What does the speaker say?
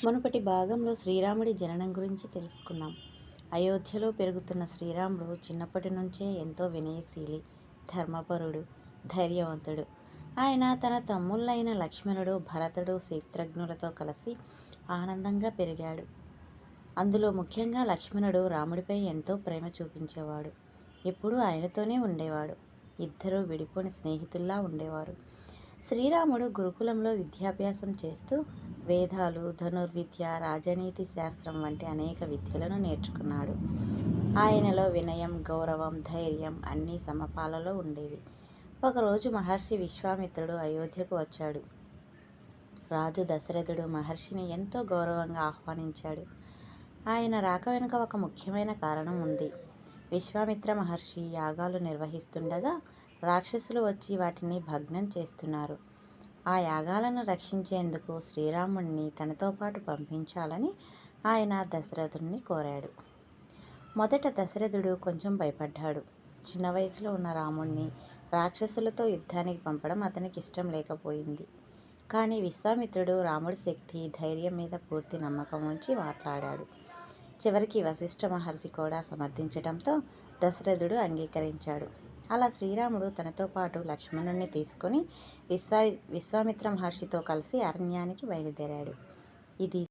మునుపటి భాగంలో శ్రీరాముడి జననం గురించి తెలుసుకున్నాం. అయోధ్యలో పెరుగుతున్న శ్రీరాముడు చిన్నప్పటి నుంచే ఎంతో వినయశీలి, ధర్మపరుడు, ధైర్యవంతుడు. ఆయన తన తమ్ముళ్ళైన లక్ష్మణుడు, భరతుడు, శత్రుఘ్నులతో కలిసి ఆనందంగా పెరిగాడు. అందులో ముఖ్యంగా లక్ష్మణుడు రాముడిపై ఎంతో ప్రేమ చూపించేవాడు. ఎప్పుడూ ఆయనతోనే ఉండేవాడు. ఇద్దరూ విడిపోని స్నేహితుల్లా ఉండేవారు. శ్రీరాముడు గురుకులంలో విద్యాభ్యాసం చేస్తూ వేదాలు, ధనుర్విద్య, రాజనీతి శాస్త్రం వంటి అనేక విద్యలను నేర్చుకున్నాడు. ఆయనలో వినయం, గౌరవం, ధైర్యం అన్నీ సమపాలలో ఉండేవి. ఒకరోజు మహర్షి విశ్వామిత్రుడు అయోధ్యకు వచ్చాడు. రాజు దశరథుడు మహర్షిని ఎంతో గౌరవంగా ఆహ్వానించాడు. ఆయన రాక వెనుక ఒక ముఖ్యమైన కారణం ఉంది. విశ్వామిత్ర మహర్షి యాగాలు నిర్వహిస్తుండగా రాక్షసులు వచ్చి వాటిని భగ్నం చేస్తున్నారు. ఆ యాగాలను రక్షించేందుకు శ్రీరాముణ్ణి తనతో పాటు పంపించాలని ఆయన దశరథుణ్ణి కోరాడు. మొదట దశరథుడు కొంచెం భయపడ్డాడు. చిన్న వయసులో ఉన్న రాముణ్ణి రాక్షసులతో యుద్ధానికి పంపడం అతనికి ఇష్టం లేకపోయింది. కానీ విశ్వామిత్రుడు రాముడి శక్తి, ధైర్యం మీద పూర్తి నమ్మకం ఉంచి మాట్లాడాడు. చివరికి వశిష్ఠ మహర్షి కూడా సమర్థించడంతో దశరథుడు అంగీకరించాడు. అలా శ్రీరాముడు తనతో పాటు లక్ష్మణుణ్ణి తీసుకొని విశ్వామిత్ర మహర్షితో కలిసి అరణ్యానికి బయలుదేరాడు. ఇది